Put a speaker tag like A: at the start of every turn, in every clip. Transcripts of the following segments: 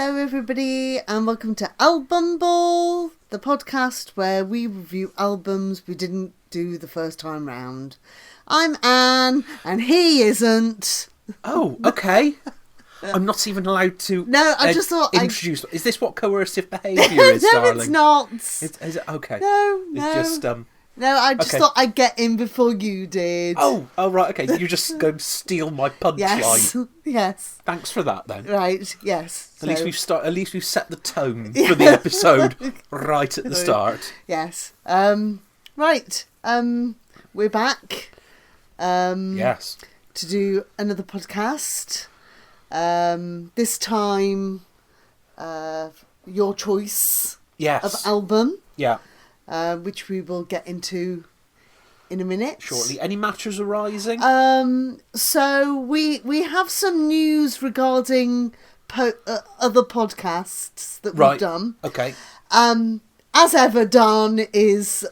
A: Hello everybody and welcome to Album Ball, the podcast where we review albums we didn't do the first time round. I'm Anne and he isn't.
B: Oh, okay. I'm not even allowed to
A: I just thought
B: introduce... Is this what coercive behaviour is,
A: no,
B: darling?
A: it's not.
B: Is it? Okay.
A: No.
B: It's just...
A: No, I just thought I'd get in before you did.
B: Oh, right, okay. You just go steal my punchline.
A: Yes.
B: Thanks for that, then.
A: Right, yes.
B: At least we've set the tone for the episode right at the start.
A: Yes. Right. We're back.
B: Yes.
A: To do another podcast. This time, your choice of album.
B: Yeah.
A: Which we will get into in a minute.
B: Shortly. Any matters arising?
A: So we have some news regarding other podcasts that we've done.
B: Okay.
A: As ever, Dan is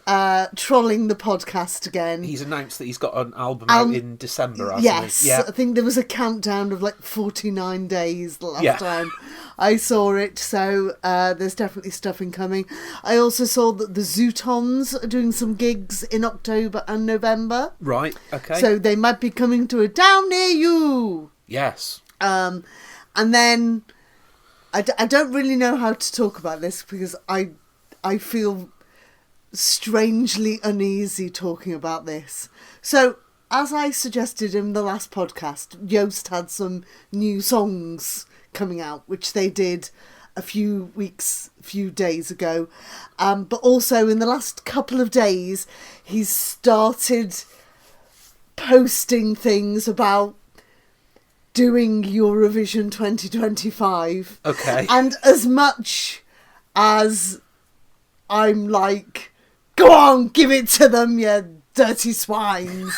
A: trolling the podcast again.
B: He's announced that he's got an album out in December, hasn't
A: yes,
B: he? Yeah.
A: I think there was a countdown of like 49 days the last time I saw it, so there's definitely stuff incoming. I also saw that the Zootons are doing some gigs in October and November.
B: Right, okay.
A: So they might be coming to a town near you.
B: Yes.
A: And then I don't really know how to talk about this because I feel strangely uneasy talking about this. So, as I suggested in the last podcast, Yoast had some new songs coming out, which they did a few days ago. But also in the last couple of days, he's started posting things about doing Eurovision 2025.
B: Okay.
A: And as much as I'm like, go on, give it to them, you dirty swines.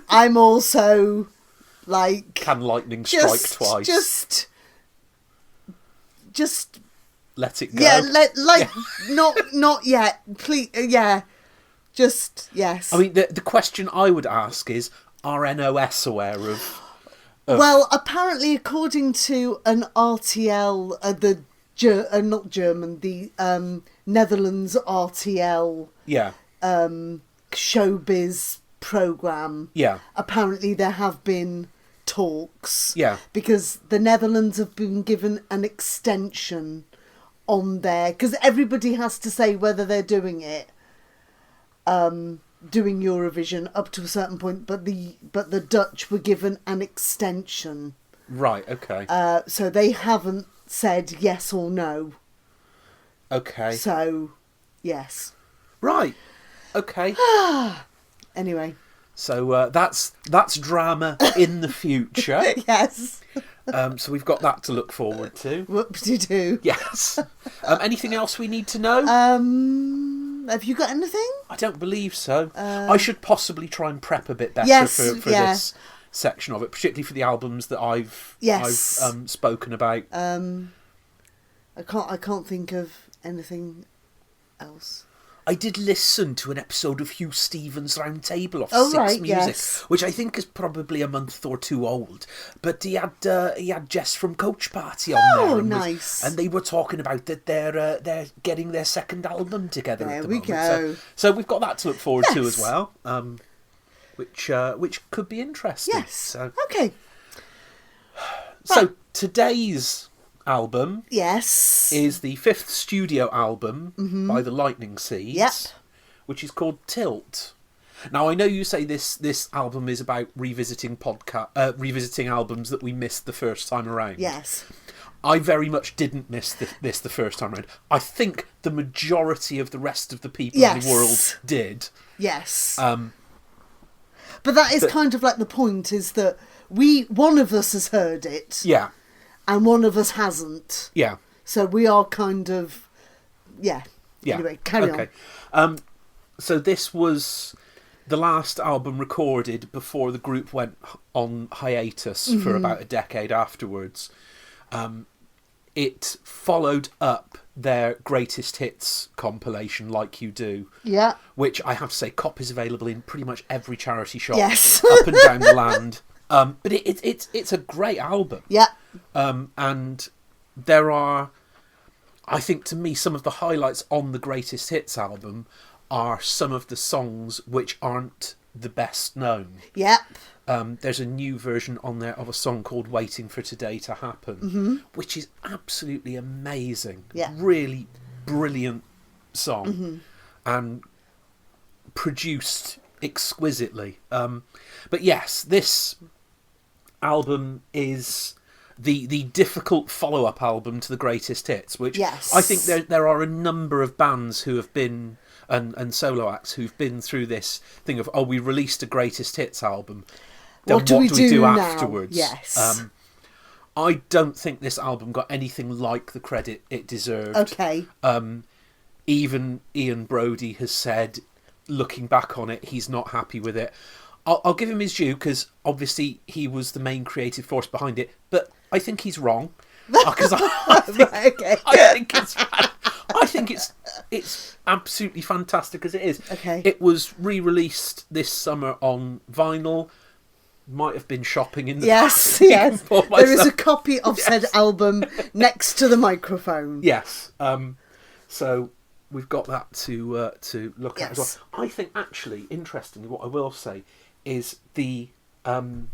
A: I'm also like...
B: Can lightning strike twice?
A: Just...
B: Let it go.
A: Yeah, not yet. Please, Just, yes.
B: I mean, the question I would ask is, are NOS aware of...
A: Well, apparently, according to an RTL, not German, the Netherlands RTL showbiz programme. Yeah. Apparently there have been talks. Yeah. Because the Netherlands have been given an extension on there. Because everybody has to say whether they're doing it. Doing Eurovision up to a certain point. But the Dutch were given an extension.
B: Right, okay.
A: So they haven't said yes or no.
B: Okay.
A: So, yes.
B: Right. Okay.
A: Anyway.
B: So that's drama in the future.
A: Yes.
B: So we've got that to look forward to.
A: Whoop-de-doo.
B: Yes. Anything else we need to know?
A: Have you got anything?
B: I don't believe so. I should possibly try and prep a bit better for this section of it, particularly for the albums that I've spoken about.
A: I can't think of anything else.
B: I did listen to an episode of Hugh Stevens' Round Table of Six Music, which I think is probably a month or two old. But he had Jess from Coach Party on there.
A: Oh, nice!
B: And they were talking about that they're getting their second album together.
A: There
B: at the
A: we
B: moment.
A: go.
B: So we've got that to look forward to as well, which could be interesting.
A: Yes.
B: So.
A: Okay.
B: So today's album
A: is
B: the fifth studio album by the Lightning Seeds, which is called Tilt. Now I know you say this album is about revisiting albums that we missed the first time around.
A: Yes.
B: I very much didn't miss this the first time around. I think the majority of the rest of the people in the world did.
A: Yes. But that is kind of like the point, is that one of us has heard it.
B: Yeah.
A: And one of us hasn't.
B: Yeah.
A: So we are kind of... Yeah. Anyway, carry on.
B: So this was the last album recorded before the group went on hiatus for about a decade afterwards. It followed up their greatest hits compilation, Like You Do.
A: Yeah.
B: Which I have to say, copies available in pretty much every charity shop
A: yes.
B: up and down the land. But it's a great album.
A: Yeah.
B: And there are, I think to me, some of the highlights on the Greatest Hits album are some of the songs which aren't the best known.
A: Yep.
B: There's a new version on there of a song called Waiting for Today to Happen, which is absolutely amazing.
A: Yeah.
B: Really brilliant song and produced exquisitely. But yes, this album is the difficult follow-up album to the Greatest Hits, which I think there are a number of bands who have been, and solo acts who've been through this thing of, we released a Greatest Hits album. Then what do we do afterwards?
A: Yes.
B: I don't think this album got anything like the credit it deserved.
A: Okay.
B: Even Ian Broudie has said, looking back on it, he's not happy with it. I'll give him his due, because obviously he was the main creative force behind it, but I think he's wrong. Because I think it's absolutely fantastic as it is.
A: Okay.
B: It was re-released this summer on vinyl. Might have been shopping in the
A: yes. There is a copy of said album next to the microphone.
B: Yes. So we've got that to look at as well. I think actually, interestingly, what I will say is the artwork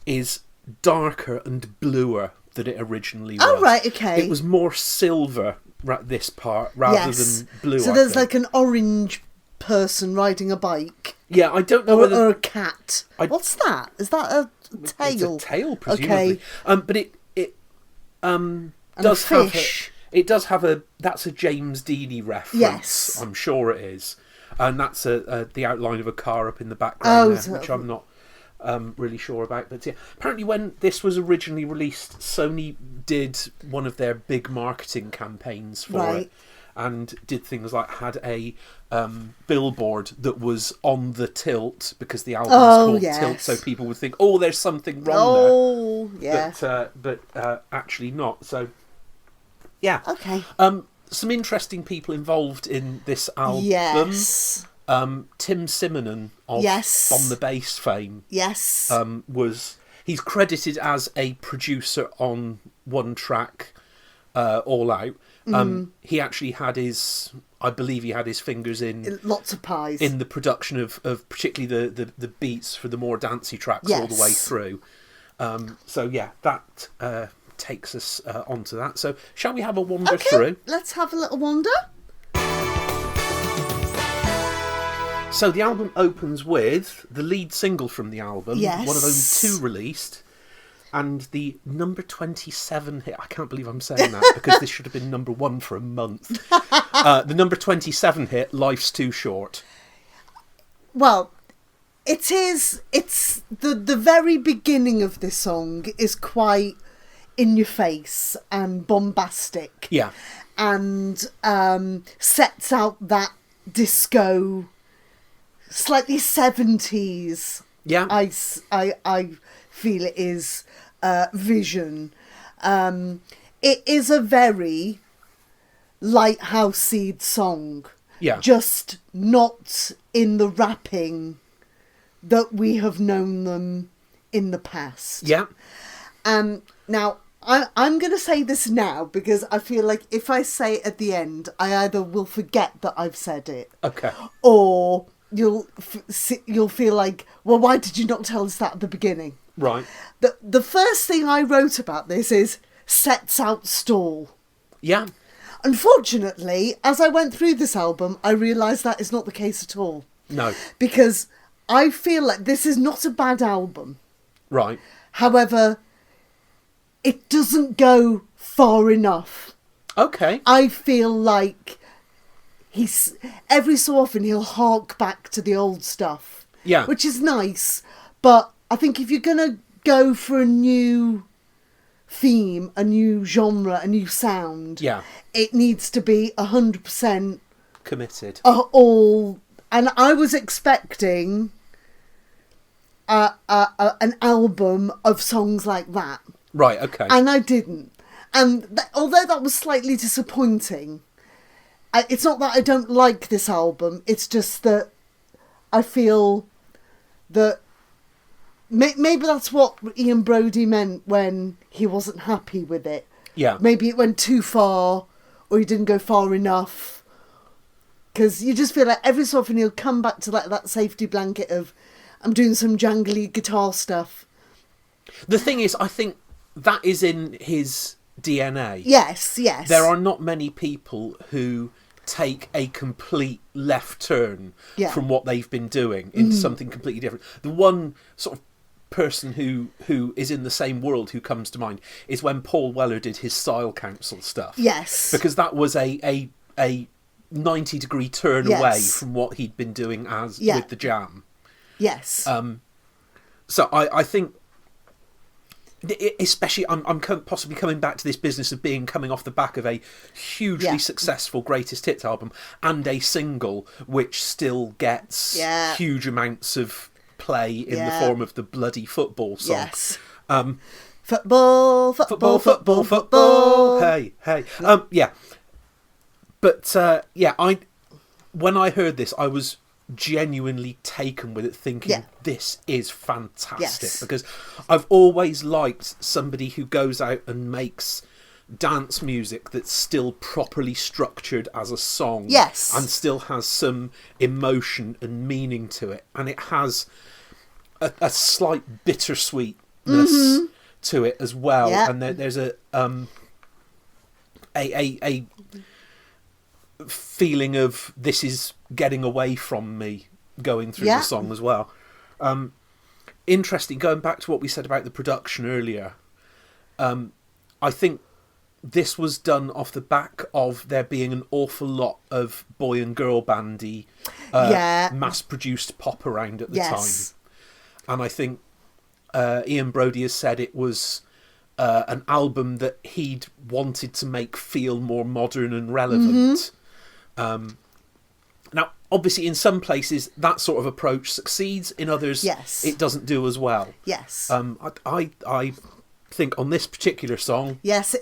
B: is darker and bluer than it originally was.
A: Oh, right, okay.
B: It was more silver, this part, rather than blue.
A: So there's like an orange person riding a bike.
B: Yeah, I don't know
A: or a cat. What's that? Is that a tail?
B: It's a tail, presumably.
A: Okay.
B: But it does have it does have that's a James Deany reference.
A: Yes,
B: I'm sure it is, and that's the outline of a car up in the background there, which I'm not really sure about. But yeah, apparently when this was originally released, Sony did one of their big marketing campaigns for it. And did things like had a billboard that was on the tilt, because the album's called Tilt, so people would think, there's something wrong there. But actually not. So, yeah.
A: Okay.
B: Some interesting people involved in this album.
A: Yes.
B: Tim Simonon of On the Bass fame.
A: Yes.
B: He's credited as a producer on one track, All Out. He actually had I believe he had his fingers in
A: lots of pies
B: in the production of particularly the beats for the more dancey tracks all the way through. So yeah, that takes us onto that. So shall we have a wander through?
A: Let's have a little wander.
B: So the album opens with the lead single from the album, one of only two released. And the number 27 hit, I can't believe I'm saying that, because this should have been number 1 for a month. The number 27 hit, Life's Too Short.
A: Well, it's the very beginning of this song is quite in your face and bombastic.
B: Yeah.
A: And sets out that disco, slightly 70s.
B: Yeah.
A: I feel it is vision. It is a very Lighthouse Seed song.
B: Yeah.
A: Just not in the rapping that we have known them in the past.
B: Yeah.
A: Now, I'm going to say this now, because I feel like if I say it at the end, I either will forget that I've said it.
B: Okay.
A: Or you'll feel like, well, why did you not tell us that at the beginning?
B: Right.
A: The first thing I wrote about this is sets out stall.
B: Yeah.
A: Unfortunately, as I went through this album, I realised that is not the case at all.
B: No.
A: Because I feel like this is not a bad album.
B: Right.
A: However, it doesn't go far enough.
B: Okay.
A: I feel like every so often he'll hark back to the old stuff.
B: Yeah.
A: Which is nice, but I think if you're going to go for a new theme, a new genre, a new sound, it needs to be 100%
B: committed.
A: All, and I was expecting an album of songs like that.
B: Right, okay.
A: And I didn't. And although that was slightly disappointing, it's not that I don't like this album, it's just that I feel that maybe that's what Ian Broudie meant when he wasn't happy with it.
B: Yeah.
A: Maybe it went too far, or he didn't go far enough. Because you just feel like every so often he'll come back to like that safety blanket of, I'm doing some jangly guitar stuff.
B: The thing is, I think that is in his DNA.
A: Yes.
B: There are not many people who take a complete left turn from what they've been doing into something completely different. The one sort of person who is in the same world who comes to mind is when Paul Weller did his Style Council stuff.
A: Yes.
B: Because that was a 90-degree turn away from what he'd been doing with the Jam.
A: Yes.
B: So I think, especially, I'm possibly coming back to this business of coming off the back of a hugely successful greatest hits album and a single which still gets huge amounts of play in the form of the bloody football song.
A: Yes. Football.
B: Hey. Yeah. But when I heard this, I was genuinely taken with it, thinking this is fantastic, because I've always liked somebody who goes out and makes dance music that's still properly structured as a song, and still has some emotion and meaning to it, and it has a slight bittersweetness to it as well, and there's a feeling of this is getting away from me going through the song as well. Interesting, going back to what we said about the production earlier, I think this was done off the back of there being an awful lot of boy and girl bandy mass-produced pop around at the time. And I think Ian Broudie has said it was an album that he'd wanted to make feel more modern and relevant. Now, obviously, in some places that sort of approach succeeds. In others, it doesn't do as well. I think on this particular song, it's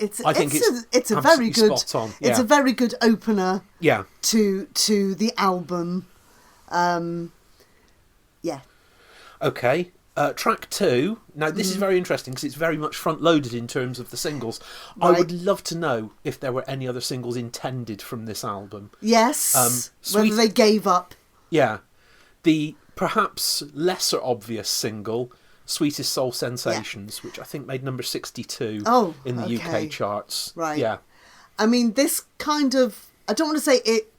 B: a very good spot on.
A: It's a very good opener. To the album.
B: Okay. Track 2. Now, this is very interesting because it's very much front-loaded in terms of the singles. Right. I would love to know if there were any other singles intended from this album.
A: Yes, whether they gave up.
B: Yeah. The perhaps lesser obvious single, Sweetest Soul Sensations, which I think made number 62 in the UK charts.
A: Right.
B: Yeah.
A: I mean, this kind of, I don't want to say it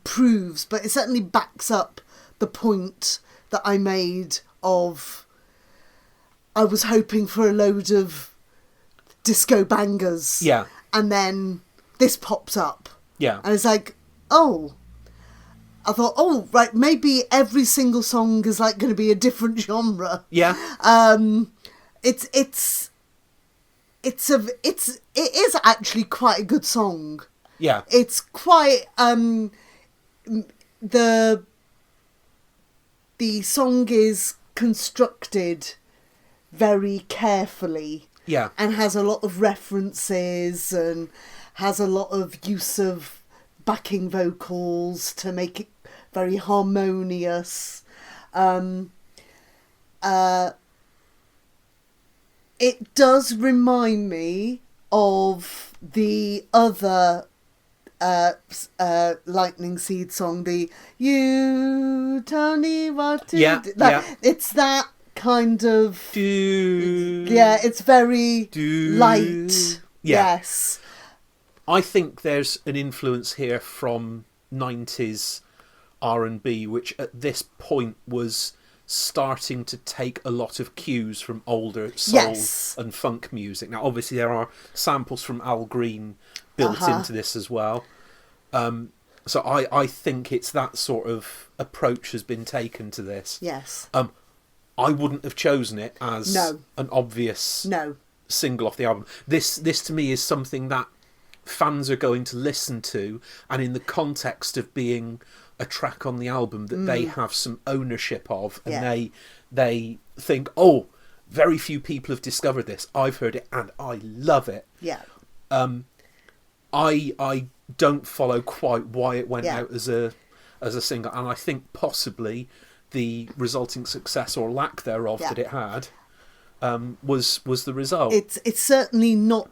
A: proves, but it certainly backs up the point that I made of, I was hoping for a load of disco bangers.
B: Yeah.
A: And then this pops up.
B: Yeah.
A: And it's like, I thought, right, maybe every single song is like going to be a different genre.
B: Yeah.
A: It is actually quite a good song.
B: Yeah.
A: It's quite, the song is constructed very carefully, and has a lot of references and has a lot of use of backing vocals to make it very harmonious. It does remind me of the other Lightning Seed song, the "You Tell Me What to Do." It's that kind of it's very light. Yes,
B: I think there's an influence here from 90s R&B, which at this point was starting to take a lot of cues from older soul and funk music. Now, obviously, there are samples from Al Green built into this as well. So I think it's that sort of approach has been taken to this.
A: Yes.
B: I wouldn't have chosen it as an obvious single off the album. This to me is something that fans are going to listen to, and in the context of being a track on the album that they have some ownership of, and they think, very few people have discovered this. I've heard it and I love it.
A: Yeah.
B: I don't follow quite why it went out as a single, and I think possibly the resulting success or lack thereof
A: Yeah.
B: that it had was the result.
A: It's certainly not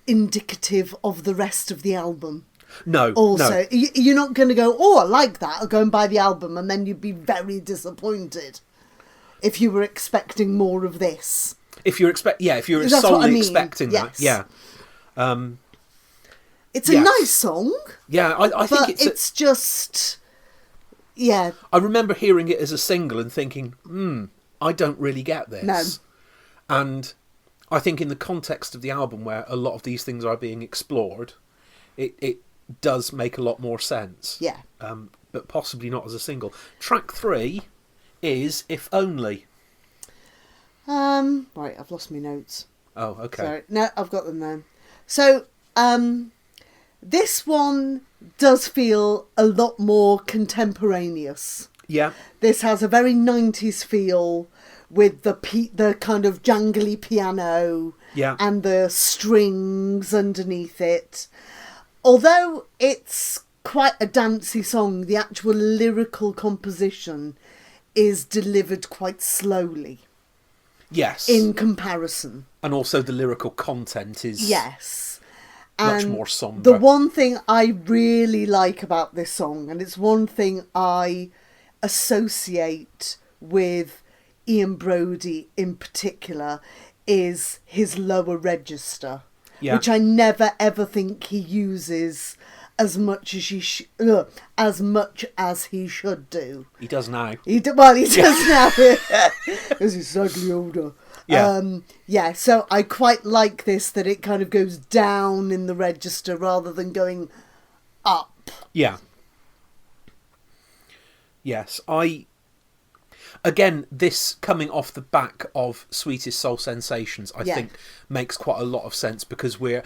A: indicative of the rest of the album.
B: No,
A: Also,
B: no.
A: you're not going to go, oh, I like that, I'll go and buy the album, and then you'd be very disappointed if you were expecting more of this.
B: If you're
A: That's
B: solely
A: what I mean.
B: expecting
A: Yes.
B: that, yeah.
A: It's a
B: Yes.
A: nice song,
B: Yeah, I think
A: but it's just, yeah.
B: I remember hearing it as a single and thinking, I don't really get this.
A: No.
B: And I think in the context of the album where a lot of these things are being explored, it does make a lot more sense.
A: Yeah.
B: But possibly not as a single. Track 3 is If Only.
A: Right, I've lost my notes.
B: Oh, okay.
A: Sorry. No, I've got them now. So, this one does feel a lot more contemporaneous.
B: Yeah.
A: This has a very 90s feel with the kind of jangly piano
B: Yeah.
A: and the strings underneath it. Although it's quite a dancey song, the actual lyrical composition is delivered quite slowly.
B: Yes.
A: In comparison.
B: And also the lyrical content is
A: Yes.
B: much
A: And
B: more sombre.
A: the one thing I really like about this song, and it's one thing I associate with Ian Broudie in particular, is his lower register.
B: Yeah.
A: Which I never ever think he uses as much as he should do.
B: He does now.
A: He does now, as he's slightly older.
B: Yeah.
A: So I quite like this, that it kind of goes down in the register rather than going up.
B: Yeah. Yes, Again, this coming off the back of Sweetest Soul Sensations, I think makes quite a lot of sense, because we've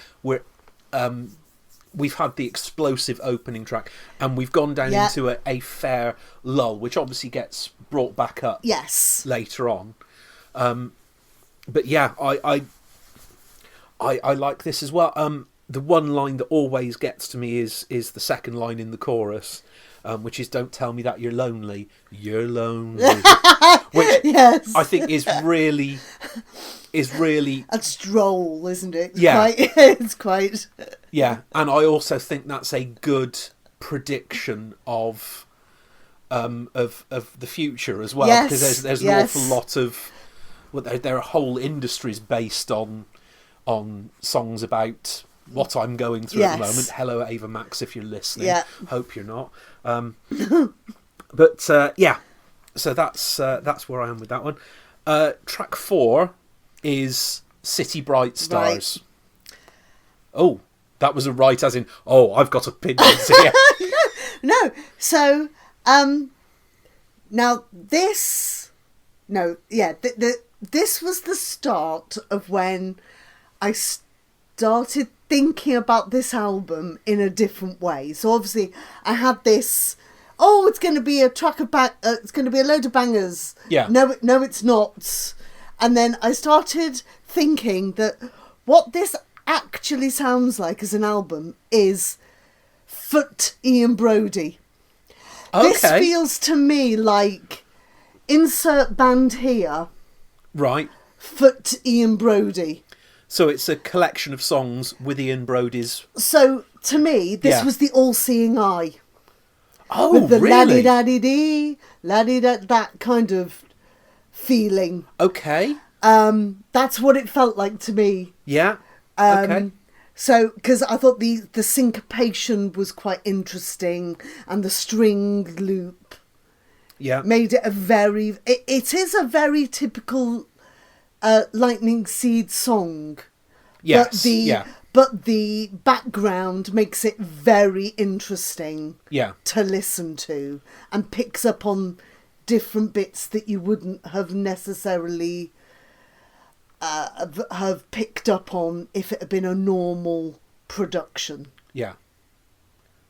B: had the explosive opening track and we've gone down into a fair lull, which obviously gets brought back up later on. But yeah, I like this as well. The one line that always gets to me is the second line in the chorus, which is "Don't tell me that you're lonely, you're lonely," which I think is really
A: That's droll, isn't it? It's quite.
B: Yeah, and I also think that's a good prediction of the future as well, because there's an awful lot of there are whole industries based on songs about what I'm going through at the moment. Hello, Ava Max, if you're listening. Hope you're not. But so that's where I am with that one. Track 4 is City Bright Stars. Right. Oh, that was a right as in, I've got opinions here.
A: No, so now this this was the start of when I started thinking about this album in a different way. So obviously I had this, it's going to be a track of it's going to be a load of bangers.
B: Yeah.
A: No, it's not. And then I started thinking that what this actually sounds like as an album is Foot Ian Broudie.
B: Okay.
A: This feels to me like insert band here.
B: Right.
A: Foot Ian Broudie.
B: So it's a collection of songs with Ian Broudie's.
A: So to me, this was the all-seeing eye.
B: Oh,
A: with the
B: really?
A: la-di-da-di-dee, la-di-da, that kind of feeling.
B: Okay.
A: That's what it felt like to me.
B: Yeah. Okay.
A: So, because I thought the syncopation was quite interesting, and the string loop made it it is a very typical Lightning Seed song.
B: Yes.
A: But the background makes it very interesting to listen to, and picks up on different bits that you wouldn't have necessarily have picked up on if it had been a normal production.
B: Yeah.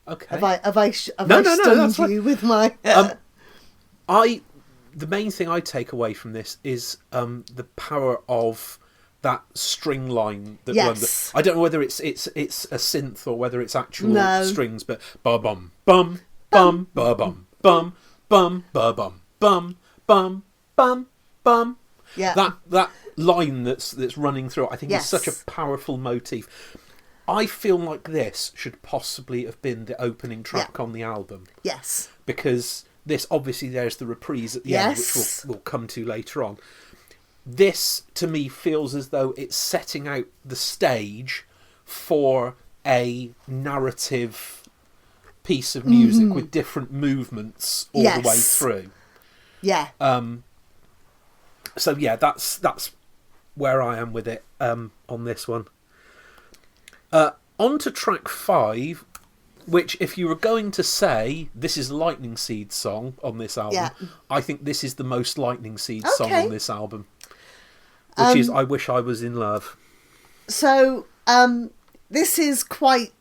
B: Okay.
A: Have I stunned you with my?
B: The main thing I take away from this is the power of that string line that runs. I don't know whether it's a synth or whether it's actual strings, but ba bum bum bum ba bum bum bum ba bum bum, bum, bum, bum.
A: Yeah.
B: That line that's running through, I think,
A: Yes.
B: is such a powerful motif. I feel like this should possibly have been the opening track on the album.
A: Yes.
B: Because this, obviously, there's the reprise at the end, which we'll come to later on. This, to me, feels as though it's setting out the stage for a narrative piece of music with different movements all the way through.
A: Yeah.
B: So yeah, that's where I am with it on this one. On to track 5, which, if you were going to say this is Lightning Seed's song on this album, I think this is the most Lightning Seed song on this album, which is I Wish I Was in Love.
A: So this is quite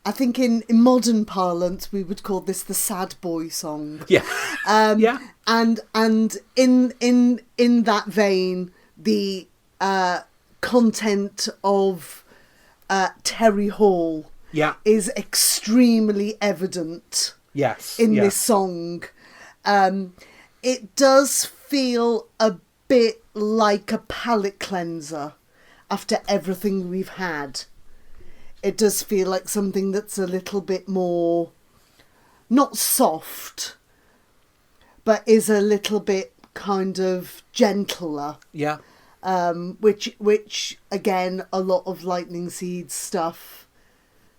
A: I think in modern parlance we would call this the sad boy song.
B: Yeah.
A: And in that vein, the content of Terry Hall is extremely evident in this song. It does feel a bit like a palate cleanser after everything we've had. It does feel like something that's a little bit more, not soft, but is a little bit kind of gentler.
B: Yeah.
A: Which again, a lot of Lightning Seed stuff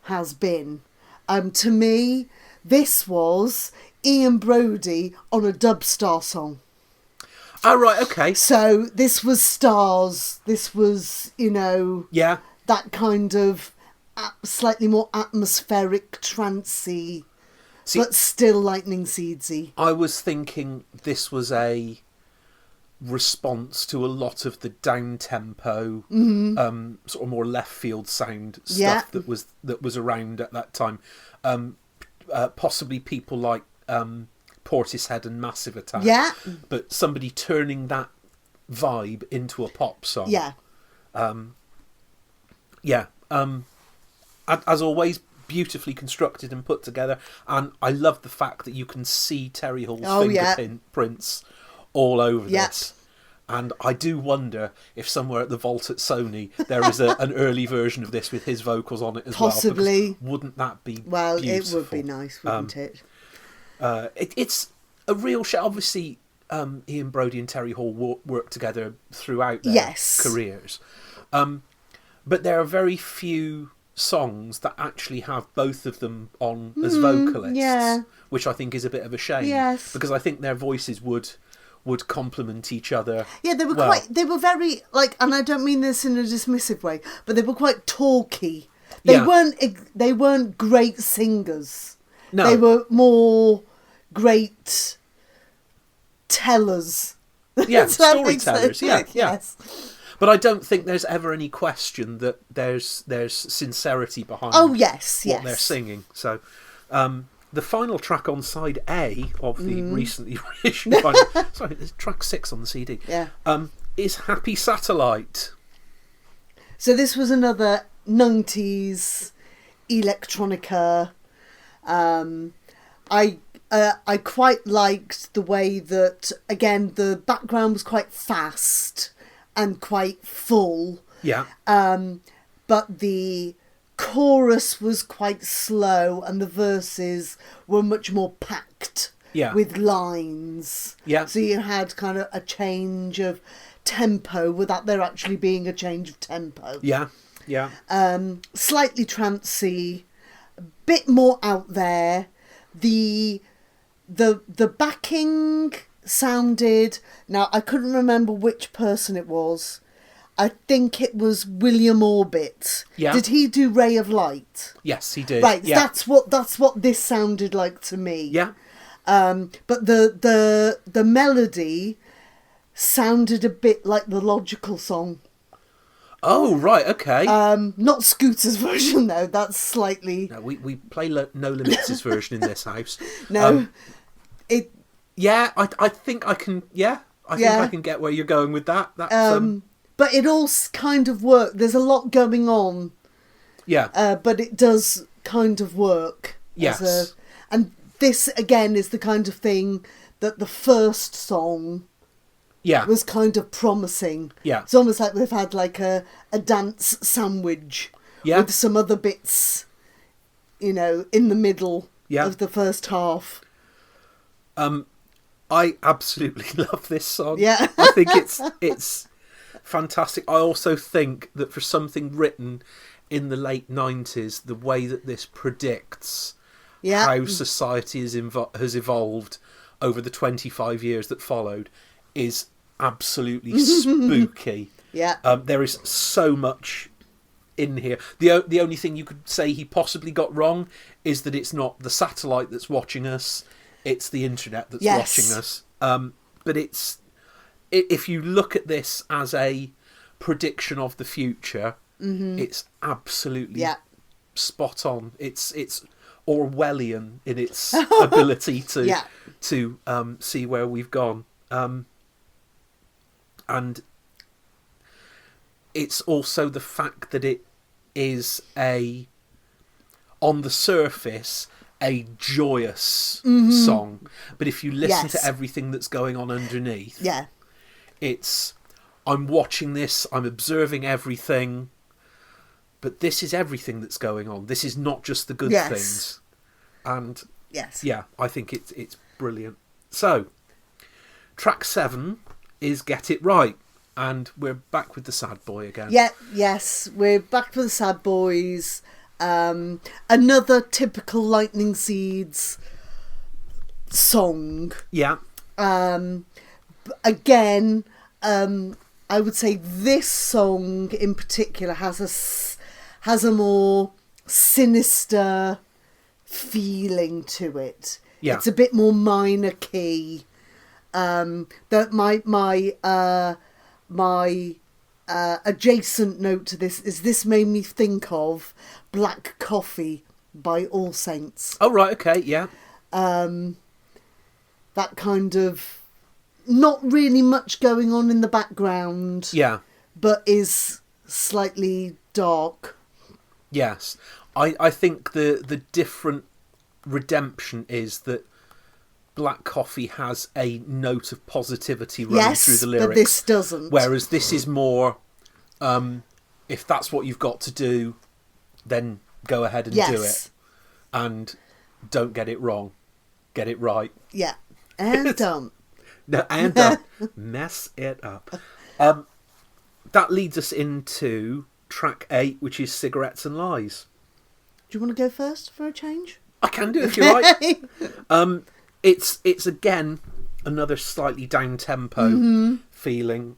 A: has been. To me, this was Ian Broudie on a Dubstar song.
B: Oh, right, okay.
A: So this was Stars. This was, that kind of slightly more atmospheric, trancey, but still Lightning Seedsy.
B: I was thinking this was a response to a lot of the down-tempo, sort of more left-field sound stuff that was around at that time. Possibly people like Portishead and Massive Attack.
A: Yeah.
B: But somebody turning that vibe into a pop song.
A: Yeah.
B: As always, beautifully constructed and put together. And I love the fact that you can see Terry Hall's fingerprints all over this. And I do wonder if somewhere at the vault at Sony there is an early version of this with his vocals on it as well.
A: Possibly.
B: Wouldn't that be
A: Well,
B: beautiful?
A: it would be nice, wouldn't it?
B: It's a real show. Obviously, Ian Broudie and Terry Hall worked together throughout their careers. But there are very few songs that actually have both of them on as vocalists, which I think is a bit of a shame.
A: Yes.
B: Because I think their voices would complement each other.
A: Yeah, they were very, and I don't mean this in a dismissive way, but they were quite talky. They weren't great singers.
B: No.
A: They were more great tellers.
B: Yeah, storytellers. Yeah.
A: Yes.
B: But I don't think there's ever any question that there's sincerity behind what they're singing. So the final track on side A of the recently reissued sorry, there's track 6 on the CD.
A: Yeah.
B: Is Happy Satellite.
A: So this was another 90s electronica. I quite liked the way that, again, the background was quite fast and quite full.
B: Yeah.
A: But the chorus was quite slow and the verses were much more packed with lines.
B: Yeah.
A: So you had kind of a change of tempo without there actually being a change of tempo.
B: Yeah. Yeah.
A: Slightly trancy, a bit more out there. The backing sounded, now I couldn't remember which person it was. I think it was William Orbit. Yeah. Did he do Ray of Light?
B: Yes, he did.
A: Right,
B: yeah.
A: that's what this sounded like to me.
B: Yeah.
A: But the melody sounded a bit like the Logical song.
B: Oh, right, okay.
A: Not Scooter's version though. That's slightly.
B: No, we play No Limits' version in this house.
A: No, it.
B: Yeah, I think I can. Yeah, I think I can get where you're going with that. That's,
A: but it all kind of worked. There's a lot going on.
B: Yeah.
A: But it does kind of work.
B: Yes.
A: And this again is the kind of thing that the first song was kind of promising.
B: Yeah.
A: It's almost like we've had like a dance sandwich with some other bits, you know, in the middle of the first half.
B: I absolutely love this song.
A: Yeah.
B: I think it's fantastic. I also think that for something written in the late 90s, the way that this predicts how society has evolved over the 25 years that followed is absolutely spooky.
A: Yeah.
B: There is so much in here. The only thing you could say he possibly got wrong is that it's not the satellite that's watching us, it's the internet that's watching us. But if you look at this as a prediction of the future, it's absolutely spot on. It's Orwellian in its ability to see where we've gone. And it's also the fact that it is on the surface, a joyous song. But if you listen to everything that's going on underneath, it's, I'm watching this, I'm observing everything, but this is everything that's going on. This is not just the good things. And I think it's brilliant. So, track 7 is Get It Right. And we're back with the sad boy again.
A: Yes, we're back with the sad boys. Another typical Lightning Seeds song.
B: Yeah.
A: Again, I would say this song in particular has a more sinister feeling to it.
B: Yeah.
A: It's a bit more minor key. That my adjacent note to this made me think of Black Coffee by All Saints.
B: Oh, right, okay, yeah.
A: That kind of, not really much going on in the background.
B: Yeah.
A: But is slightly dark.
B: Yes. I think the different redemption is that Black Coffee has a note of positivity running through the lyrics.
A: But this doesn't.
B: Whereas this is more, if that's what you've got to do, then go ahead and do it. And don't get it wrong. Get it right.
A: Yeah. And don't.
B: No, and don't. Mess it up. That leads us into track 8, which is Cigarettes and Lies.
A: Do you want to go first for a change?
B: I can do if you like. It's again another slightly down tempo feeling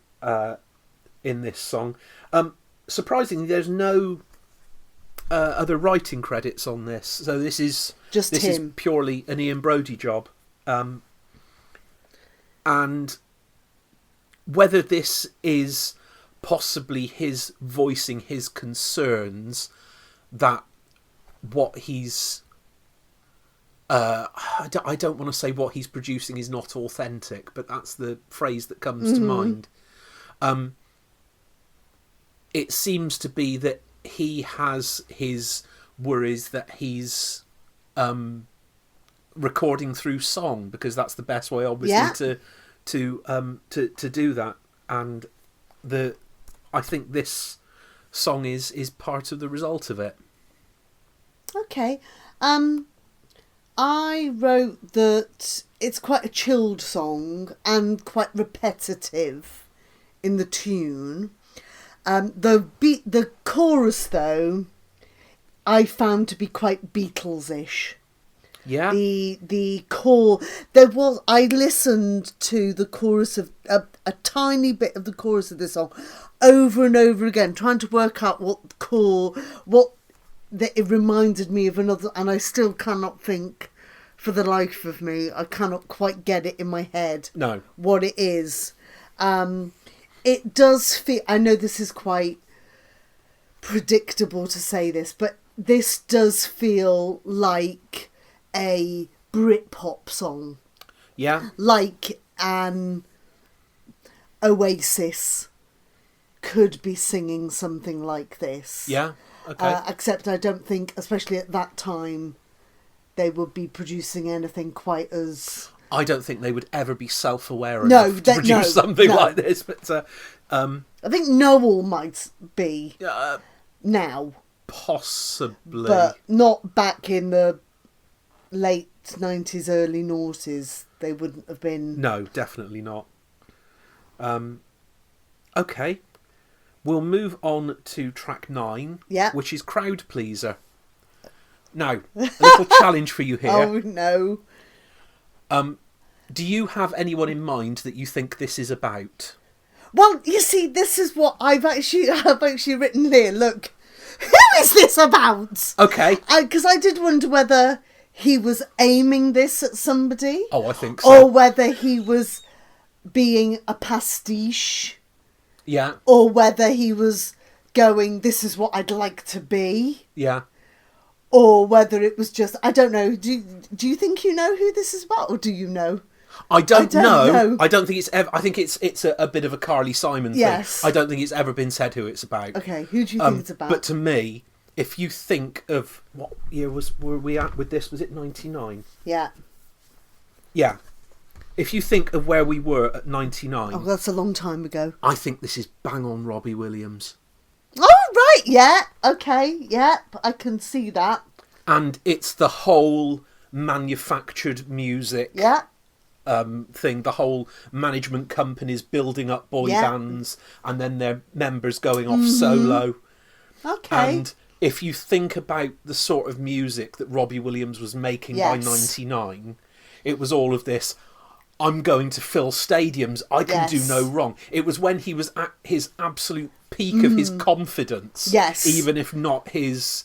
B: in this song. Surprisingly, there's no other writing credits on this, so this is purely an Ian Broudie job. And whether this is possibly his voicing his concerns that what he's I don't want to say what he's producing is not authentic, but that's the phrase that comes to mind. It seems to be that he has his worries that he's recording through song, because that's the best way, obviously, to do that. And I think this song is part of the result of it.
A: Okay. I wrote that it's quite a chilled song and quite repetitive in the tune. The chorus, though, I found to be quite Beatles-ish.
B: Yeah.
A: The I listened to the chorus of a tiny bit of the chorus of this song over and over again, trying to work out that it reminded me of another, and I still cannot think for the life of me. I cannot quite get it in my head.
B: No.
A: What it is. It does feel, I know this is quite predictable to say this, but this does feel like a Britpop song.
B: Yeah.
A: Like an Oasis could be singing something like this.
B: Yeah. Okay.
A: Except I don't think, especially at that time, they would be producing anything quite as...
B: I don't think they would ever be self-aware
A: No,
B: enough to produce something like this. But
A: I think Noel might be now.
B: Possibly.
A: But not back in the late 90s, early noughties. They wouldn't have been...
B: No, definitely not. Okay. We'll move on to track 9, which is Crowd Pleaser. Now, a little challenge for you here.
A: Oh, no.
B: Do you have anyone in mind that you think this is about?
A: Well, you see, this is what I've actually written here. Look, who is this about?
B: Okay.
A: Because I did wonder whether he was aiming this at somebody.
B: Oh, I think so.
A: Or whether he was being a pastiche.
B: Yeah.
A: Or whether he was going, this is what I'd like to be.
B: Yeah.
A: Or whether it was just, I don't know. Do you think you know who this is about, or do you know?
B: I don't know. I don't think it's ever. I think it's a bit of a Carly Simon thing.
A: Yes.
B: I don't think it's ever been said who it's about.
A: Okay, who do you think it's about?
B: But to me, if you think of what year were we at with this? Was it 99?
A: Yeah.
B: Yeah. If you think of where we were at 99,
A: oh, that's a long time ago.
B: I think this is bang on Robbie Williams.
A: Oh right, yeah, okay, yeah, I can see that.
B: And it's the whole manufactured music.
A: Yeah.
B: Thing, the whole management companies building up boy bands and then their members going off solo.
A: Okay.
B: And if you think about the sort of music that Robbie Williams was making by 99, it was all of this, I'm going to fill stadiums, I can do no wrong. It was when he was at his absolute peak of his confidence, even if not his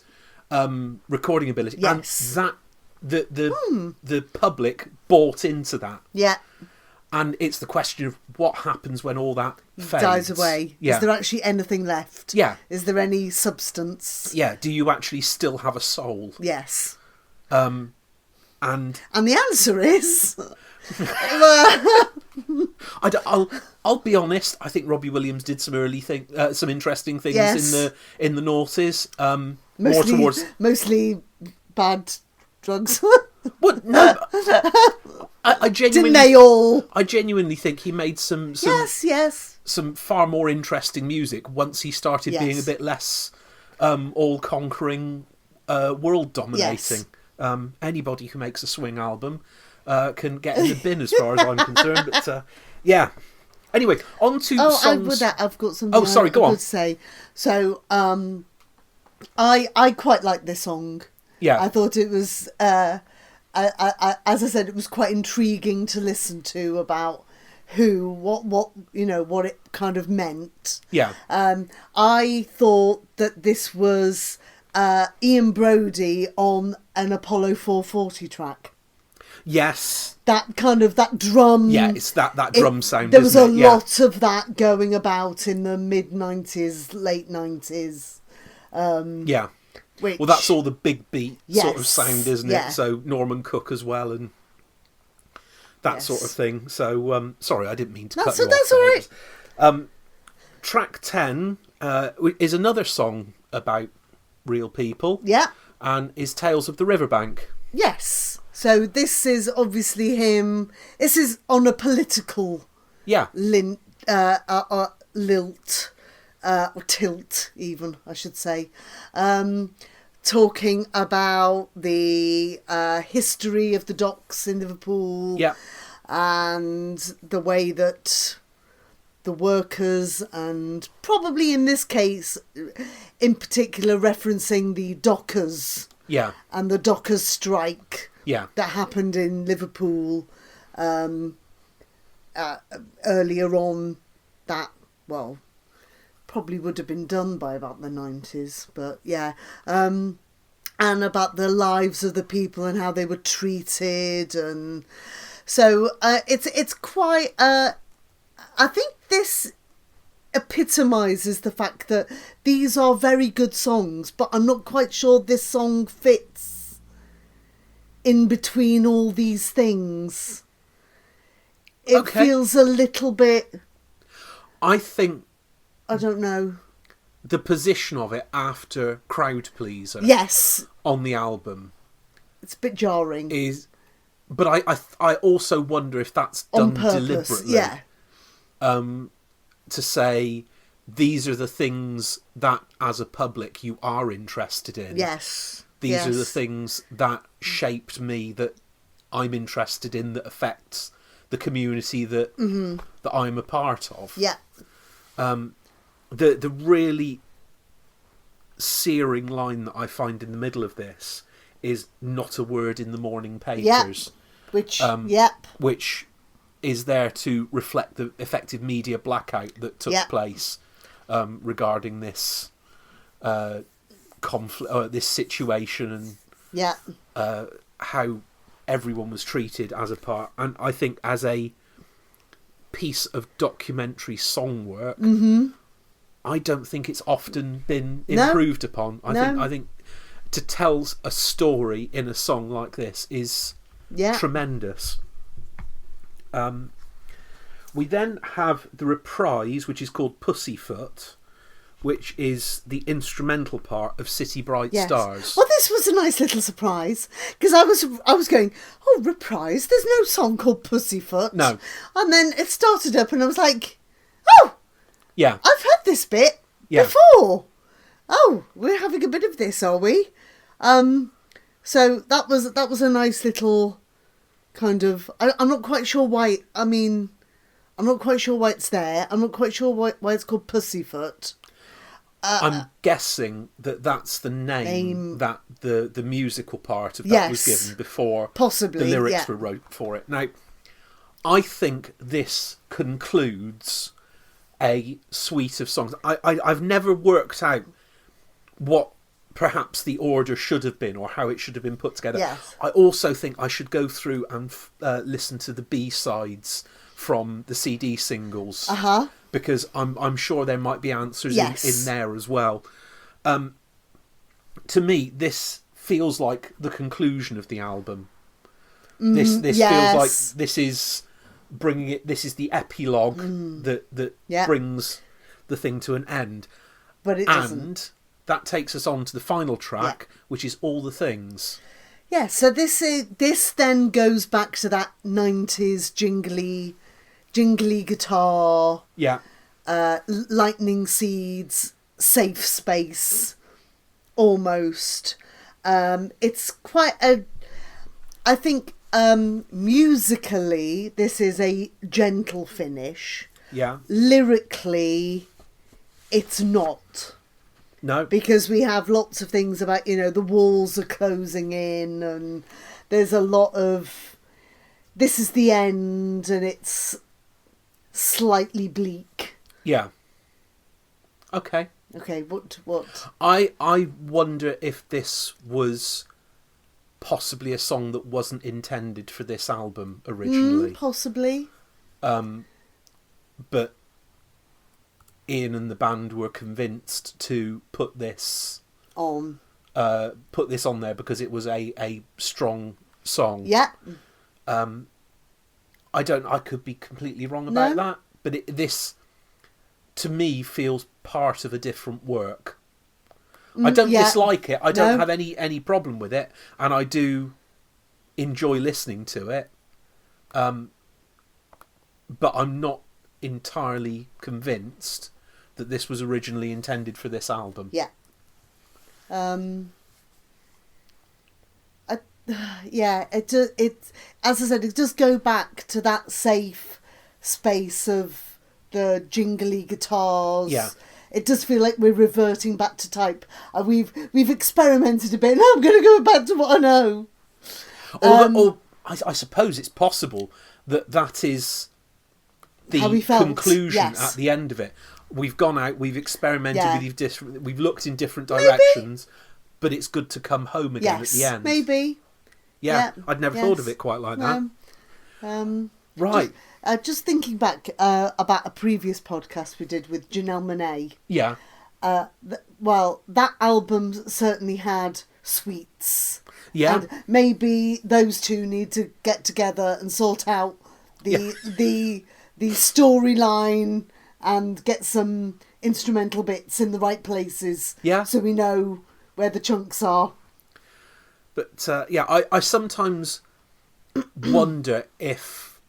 B: recording ability.
A: Yes.
B: And that the public bought into that.
A: Yeah.
B: And it's the question of what happens when all that fades.
A: Dies away.
B: Yeah.
A: Is there actually anything left?
B: Yeah.
A: Is there any substance?
B: Yeah. Do you actually still have a soul?
A: Yes.
B: And
A: the answer is...
B: I'll be honest. I think Robbie Williams did some some interesting things in the noughties.
A: Mostly bad drugs.
B: What? No, I genuinely
A: didn't they all?
B: I genuinely think he made some some far more interesting music once he started being a bit less all-conquering, world-dominating. Anybody who makes a swing album can get in the bin as far as I'm concerned. But yeah. Anyway, on to songs.
A: I've got something.
B: Oh, sorry. Go on.
A: To say. So, I quite like this song.
B: Yeah.
A: I thought it was, as I said, it was quite intriguing to listen to about what it kind of meant.
B: Yeah.
A: I thought that this was Ian Broudie on an Apollo 440 track.
B: Yes.
A: That drum.
B: Yeah, it's that drum sound.
A: There was a
B: Yeah.
A: lot of that going about in the mid-90s, late 90s.
B: Yeah. Well, that's all the big beat sort of sound, isn't it? So Norman Cook as well and that sort of thing. So, sorry, I didn't mean to cut you off.
A: That's all right.
B: Track 10 is another song about real people.
A: Yeah.
B: And is Tales of the Riverbank.
A: Yes. So this is obviously him. This is on a political lilt, or tilt even, I should say. Talking about the history of the docks in Liverpool.
B: Yeah.
A: And the way that the workers, and probably in this case, in particular referencing the dockers.
B: Yeah.
A: And the dockers strike.
B: Yeah.
A: That happened in Liverpool earlier on. That, well, probably would have been done by about the 90s, but yeah. And about the lives of the people and how they were treated, and so it's quite. I think this epitomises the fact that these are very good songs, but I'm not quite sure this song fits in between all these things. It feels a little bit...
B: I think...
A: I don't know.
B: The position of it after Crowd Pleaser
A: yes,
B: on the album
A: It's a bit jarring.
B: But I also wonder if that's done
A: On purpose,
B: deliberately.
A: yeah.
B: To say, these are the things that, as a public, you are interested in.
A: Yes.
B: These are the things that shaped me, that I'm interested in, that affects the community that that I'm a part of.
A: Yeah.
B: The really searing line that I find in the middle of this is "not a word in the morning papers," which is there to reflect the effective media blackout that took place regarding this conflict, this situation, and how everyone was treated as a part. And I think as a piece of documentary song work, I don't think it's often been improved upon. I think to tell a story in a song like this is tremendous. We then have the reprise, which is called Pussyfoot, which is the instrumental part of City Bright Stars.
A: Well, this was a nice little surprise, because I was going, oh, reprise? There's no song called Pussyfoot.
B: No.
A: And then it started up and I was like, oh,
B: yeah,
A: I've heard this bit before. Oh, we're having a bit of this, are we? So that was a nice little kind of... I'm not quite sure why... I'm not quite sure why it's there. I'm not quite sure why it's called Pussyfoot.
B: I'm guessing that's the name that the musical part of that was given before
A: possibly
B: the lyrics were wrote for it. Now, I think this concludes a suite of songs. I've never worked out what perhaps the order should have been or how it should have been put together.
A: Yes.
B: I also think I should go through and listen to the B-sides from the CD singles. Because I'm sure there might be answers in there as well. To me, this feels like the conclusion of the album. This feels like this is bringing it. This is the epilogue that brings the thing to an end.
A: But it doesn't.
B: That takes us on to the final track, which is All the Things.
A: Yeah. So this then goes back to that 90s jingly guitar, lightning seeds, safe space, almost. It's quite I think musically this is a gentle finish.
B: Yeah.
A: Lyrically, it's not.
B: No.
A: Because we have lots of things about, the walls are closing in and there's a lot of this is the end and it's slightly bleak.
B: Yeah. Okay.
A: What?
B: I wonder if this was possibly a song that wasn't intended for this album originally.
A: Possibly.
B: But Ian and the band were convinced to put this
A: on
B: there because it was a strong song.
A: Yeah.
B: I could be completely wrong about that, but this to me feels part of a different work. I don't dislike it. I don't have any problem with it, and I do enjoy listening to it. But I'm not entirely convinced that this was originally intended for this album.
A: Yeah. It as I said, it does go back to that safe space of the jingly guitars.
B: Yeah.
A: It does feel like we're reverting back to type. We've experimented a bit. Now I'm going to go back to what I know.
B: Or I suppose it's possible that is the conclusion at the end of it. We've gone out, we've experimented with different, we've looked in different directions, but it's good to come home again at the end.
A: Maybe.
B: Yeah, I'd never thought of it quite like that. Right.
A: Just thinking back about a previous podcast we did with Janelle Monáe.
B: Yeah.
A: That album certainly had sweets.
B: Yeah.
A: And maybe those two need to get together and sort out the storyline and get some instrumental bits in the right places.
B: Yeah.
A: So we know where the chunks are.
B: But I sometimes wonder if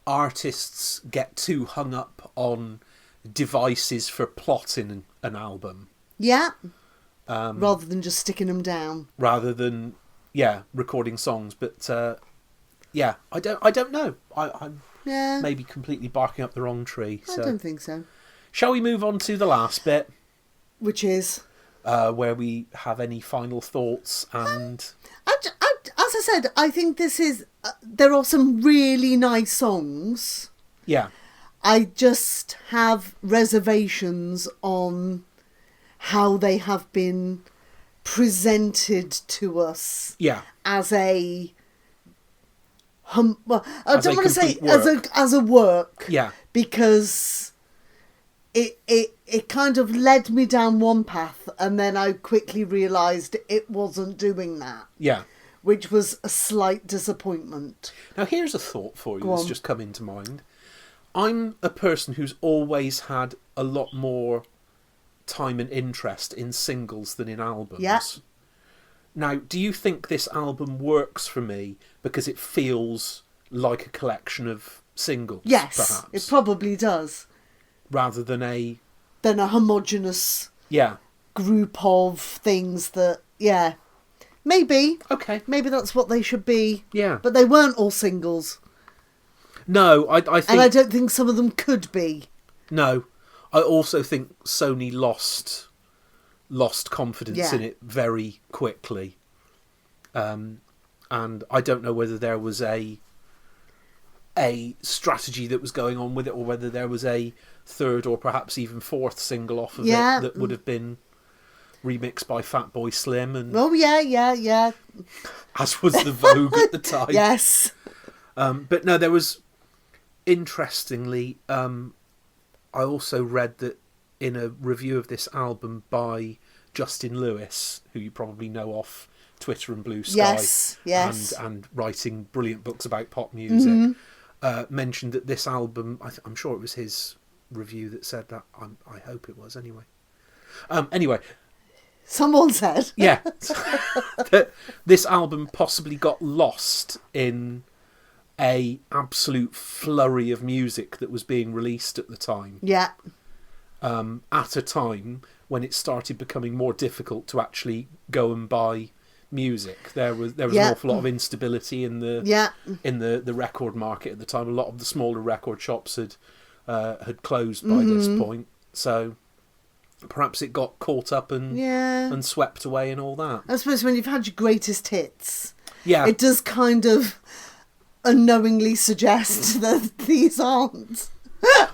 B: artists get too hung up on devices for plotting an album.
A: Yeah. Rather than just sticking them down.
B: Rather than, recording songs. But, I don't know. I'm maybe completely barking up the wrong tree.
A: I don't think so.
B: Shall we move on to the last bit?
A: Which is?
B: Where we have any final thoughts and...
A: As I said, I think this is... there are some really nice songs.
B: Yeah.
A: I just have reservations on how they have been presented to us.
B: Yeah.
A: As a... well, I don't want to say
B: work.
A: as a work.
B: Yeah.
A: Because it kind of led me down one path, and then I quickly realised it wasn't doing that.
B: Yeah.
A: Which was a slight disappointment.
B: Now, here's a thought for you that's just come into mind. I'm a person who's always had a lot more time and interest in singles than in albums.
A: Yeah.
B: Now, do you think this album works for me because it feels like a collection of singles?
A: Yes,
B: perhaps,
A: it probably does.
B: Rather than a
A: homogenous group of things that, maybe.
B: Okay.
A: Maybe that's what they should be.
B: Yeah.
A: But they weren't all singles.
B: No, I think...
A: And I don't think some of them could be.
B: No. I also think Sony lost confidence in it very quickly. And I don't know whether there was a strategy that was going on with it, or whether there was a third or perhaps even fourth single off of it that would have been remixed by Fatboy Slim, and as was the vogue at the time.
A: Yes.
B: But no, there was, interestingly, I also read that in a review of this album by Justin Lewis, who you probably know off Twitter and Blue Sky,
A: yes.
B: and writing brilliant books about pop music, mentioned that this album, I'm sure it was his review that said that. I hope it was anyway. Anyway,
A: someone said,
B: that this album possibly got lost in a absolute flurry of music that was being released at the time.
A: Yeah.
B: At a time when it started becoming more difficult to actually go and buy music. There was an awful lot of instability in the record market at the time. A lot of the smaller record shops had closed by this point, so perhaps it got caught up and swept away and all that.
A: I suppose when you've had your greatest hits,
B: it
A: does kind of unknowingly suggest that these aren't.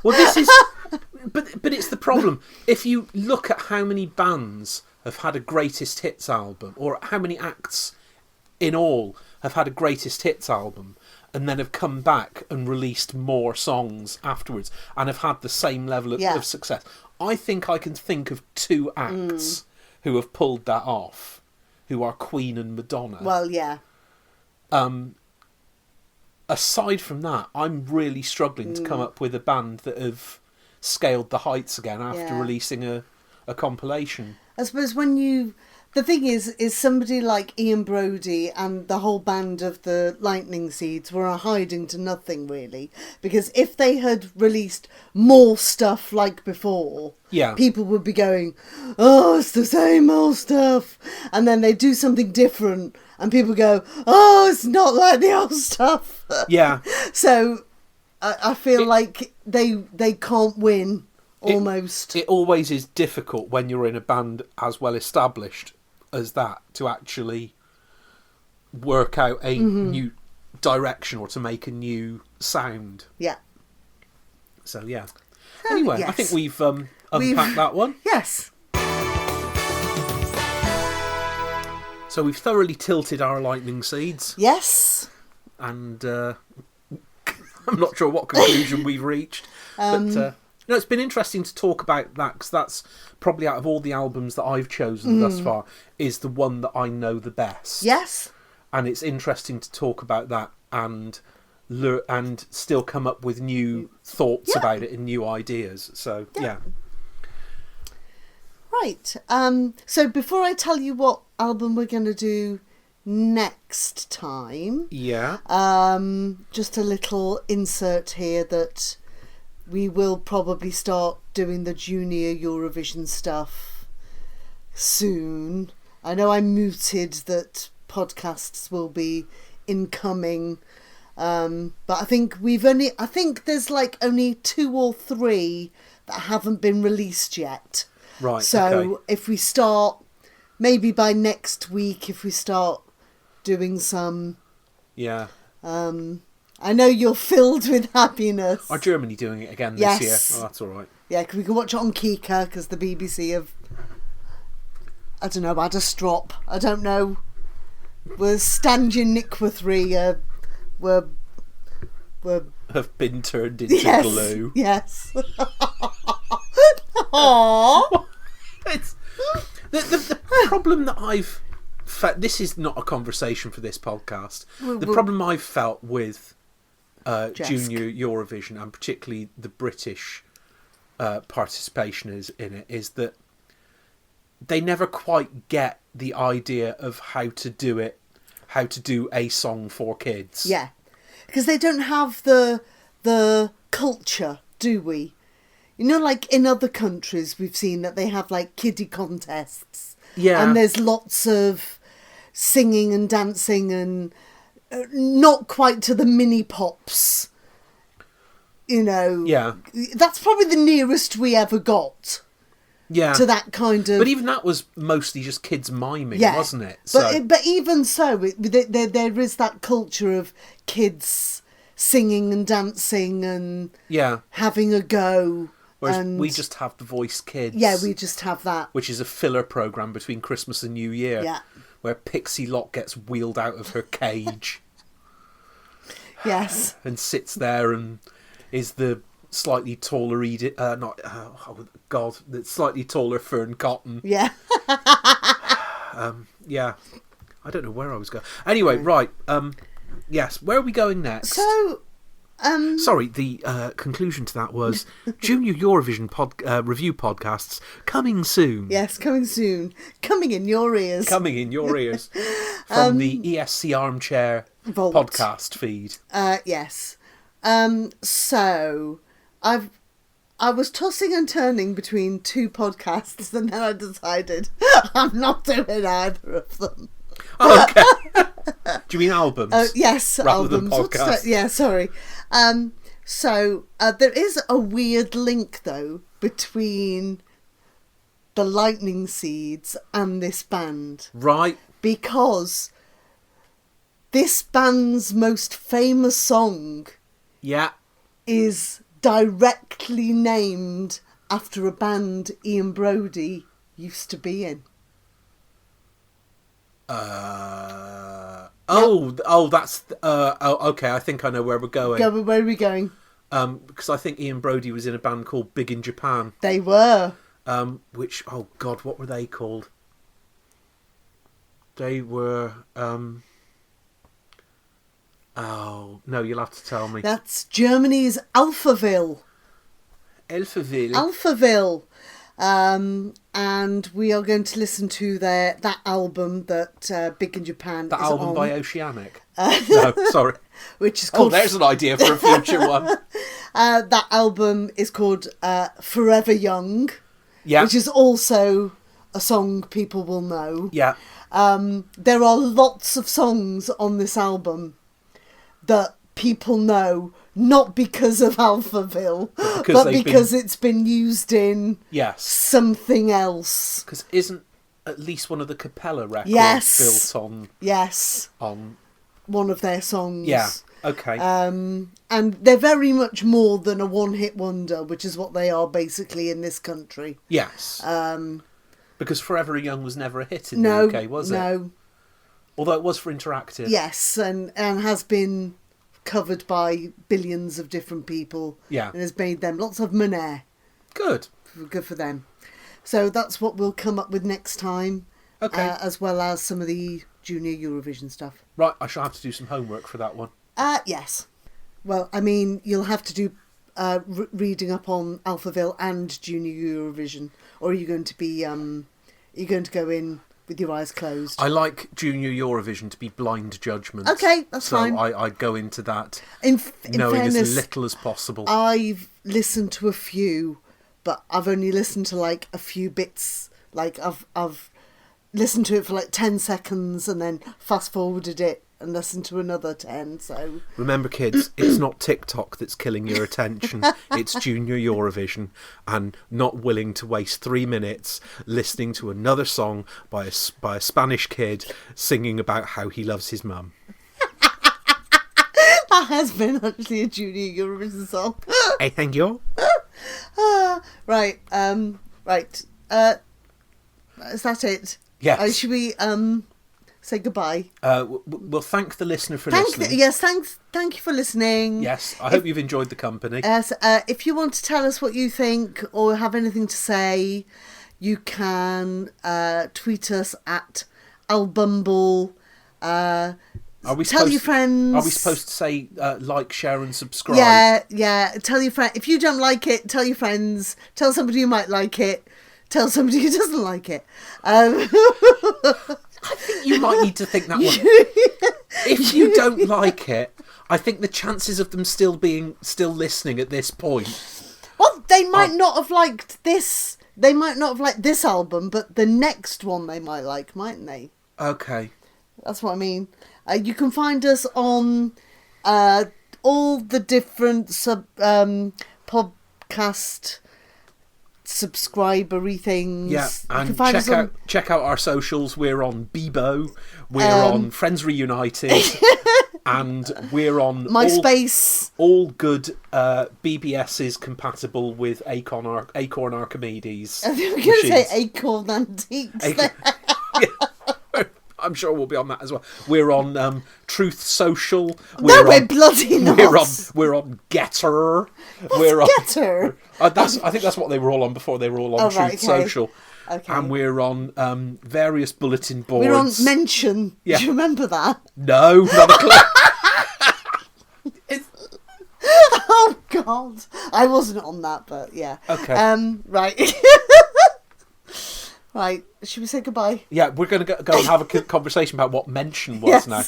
B: Well, this is, but it's the problem. If you look at how many bands have had a greatest hits album, or how many acts in all have had a greatest hits album, and then have come back and released more songs afterwards, and have had the same level of success, I think I can think of two acts who have pulled that off, who are Queen and Madonna.
A: Well, yeah.
B: Aside from that, I'm really struggling to come up with a band that have scaled the heights again after releasing a compilation.
A: I suppose the thing is somebody like Ian Broudie and the whole band of the Lightning Seeds were hiding to nothing, really. Because if they had released more stuff like before, people would be going, oh, it's the same old stuff. And then they do something different and people go, oh, it's not like the old stuff.
B: Yeah.
A: So I feel like they can't win, almost.
B: It always is difficult when you're in a band as well established as that to actually work out a new direction or to make a new sound.
A: Yeah.
B: So, yeah. Anyway, I think we've unpacked that one.
A: Yes.
B: So we've thoroughly tilted our Lightning Seeds.
A: Yes.
B: And I'm not sure what conclusion we've reached. But it's been interesting to talk about that, because that's probably, out of all the albums that I've chosen thus far, is the one that I know the best.
A: Yes.
B: And it's interesting to talk about that and still come up with new thoughts about it and new ideas. So, yeah.
A: Right. So before I tell you what album we're going to do next time.
B: Yeah.
A: Just a little insert here that we will probably start doing the Junior Eurovision stuff soon. I know I mooted that podcasts will be incoming, but I think there's like only 2 or 3 that haven't been released yet.
B: Right.
A: So
B: okay.
A: if we start, maybe by next week, if we start doing some,
B: Yeah.
A: I know you're filled with happiness.
B: Are Germany doing it again this
A: Yes.
B: year? Oh, that's all right.
A: Yeah, 'cause we can watch it on Kika because the BBC have, I don't know, had a strop. I don't know. We're Stangen Nickwithry, were
B: Have been turned into glue.
A: Yes. Aww.
B: It's the problem that I've felt. This is not a conversation for this podcast. The problem I've felt with Junior Eurovision, and particularly the British participation in it, is that they never quite get the idea of how to do it, how to do a song for kids.
A: Yeah, because they don't have the culture, do we? You know, like in other countries, we've seen that they have like kiddie contests.
B: Yeah.
A: And there's lots of singing and dancing and not quite to the mini pops. You know.
B: Yeah.
A: That's probably the nearest we ever got.
B: Yeah.
A: To that kind of.
B: But even that was mostly just kids miming, wasn't it?
A: But even so, there is that culture of kids singing and dancing and having a go.
B: Whereas we just have The Voice Kids.
A: Yeah, we just have that.
B: Which is a filler programme between Christmas and New Year.
A: Yeah.
B: Where Pixie Lott gets wheeled out of her cage.
A: Yes.
B: And sits there and is the slightly taller the slightly taller Fern Cotton.
A: Yeah.
B: Yeah. I don't know where I was going. Anyway, right. Yes, where are we going next?
A: So,
B: sorry, the conclusion to that was Junior Eurovision review podcasts coming soon.
A: Yes, coming soon. Coming in your ears.
B: Coming in your ears. From the ESC Armchair
A: Vault
B: podcast feed.
A: Yes. So, I was tossing and turning between 2 podcasts and then I decided I'm not doing either of them.
B: Okay. Do you mean albums?
A: Yes,
B: rather
A: albums.
B: Than podcasts?
A: Yeah, sorry. So there is a weird link though between the Lightning Seeds and this band.
B: Right.
A: Because this band's most famous song is directly named after a band Ian Broudie used to be in.
B: That's okay. I think I know where we're going.
A: Where are we going?
B: Because I think Ian Broudie was in a band called Big in Japan.
A: They were.
B: Which, oh God, what were they called? They were. Oh no, you'll have to tell me.
A: That's Germany's Alphaville. Alphaville. And we are going to listen to that album that Big in Japan
B: that
A: is
B: album
A: on.
B: by Oceanic. No, sorry.
A: Which is called...
B: Oh, there's an idea for a future one.
A: That album is called Forever Young.
B: Yeah.
A: Which is also a song people will know.
B: Yeah.
A: There are lots of songs on this album that people know, not because of Alphaville, but because it's been used in something else.
B: Because isn't at least one of the Capella records built on...
A: Yes.
B: On
A: one of their songs.
B: Yeah, okay.
A: And they're very much more than a one-hit wonder, which is what they are basically in this country.
B: Yes. Because Forever Young was never a hit in the UK, was it?
A: No.
B: Although it was for Interactive.
A: Yes, and has been covered by billions of different people.
B: Yeah.
A: And has made them lots of money.
B: Good.
A: Good for them. So that's what we'll come up with next time.
B: Okay.
A: As well as some of the Junior Eurovision stuff.
B: Right, I shall have to do some homework for that one.
A: Yes. Well, I mean, you'll have to do reading up on Alphaville and Junior Eurovision. Or are you going to be... you're going to go in with your eyes closed.
B: I like Junior Eurovision to be blind judgment.
A: Okay, that's fine.
B: So I go into that
A: In
B: knowing
A: fairness,
B: as little as possible.
A: I've listened to a few, but I've only listened to like a few bits. Like I've listened to it for like 10 seconds and then fast forwarded it and listened to another 10. So
B: remember, kids, it's not TikTok that's killing your attention. It's Junior Eurovision, and not willing to waste 3 minutes listening to another song by a Spanish kid singing about how he loves his mum.
A: that has been actually a Junior Eurovision song.
B: Hey, thank you.
A: Right. Right. Is that it?
B: Yes.
A: Should we say goodbye?
B: We'll thank the listener for listening.
A: Thank you for listening.
B: Yes, I hope you've enjoyed the company.
A: Yes, if you want to tell us what you think or have anything to say, you can tweet us at albumble. Tell your friends.
B: Are we supposed to say like, share and subscribe?
A: Yeah. Tell your friend. If you don't like it, tell your friends. Tell somebody who might like it. Tell somebody who doesn't like it.
B: I think you might need to think that one. If you don't like it, I think the chances of them still listening at this point.
A: Well, they might not have liked this. They might not have liked this album, but the next one they might like, mightn't they?
B: Okay.
A: That's what I mean. You can find us on all the different podcast subscribery things.
B: Yeah, and check out our socials. We're on Bebo, we're on Friends Reunited, and we're on
A: MySpace.
B: All good BBSs compatible with Acorn Archimedes.
A: I think we were going to say Acorn Antiques.
B: I'm sure we'll be on that as well. We're on Truth Social.
A: We're bloody not.
B: We're on Getter.
A: Getter?
B: I think that's what they were all on before. They were all on Truth Social.
A: Okay.
B: And we're on various bulletin boards.
A: We're on Mention.
B: Yeah.
A: Do you remember that?
B: No, not a clue.
A: Oh God, I wasn't on that, but yeah.
B: Okay.
A: Right. Right, should we say goodbye?
B: Yeah, we're going to go and have a conversation about what Mention was now.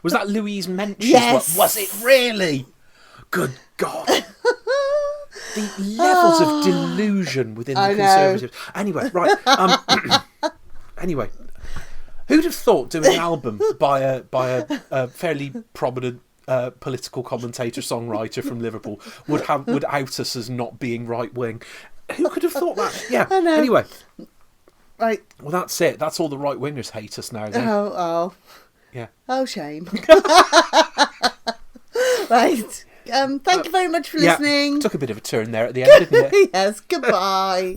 B: Was that Louise Mention?
A: Yes.
B: Was it really? Good God. The levels of delusion within the Conservatives. Anyway, right. Anyway, who'd have thought doing an album by a fairly prominent political commentator, songwriter from Liverpool would out us as not being right wing? Who could have thought that? Yeah.
A: I know.
B: Anyway.
A: Right.
B: Well, that's it. That's all the right wingers hate us now. Then.
A: Oh.
B: Yeah.
A: Oh, shame. Right. Thank you very much for listening.
B: Took a bit of a turn there at the end, didn't it?
A: Yes. Goodbye.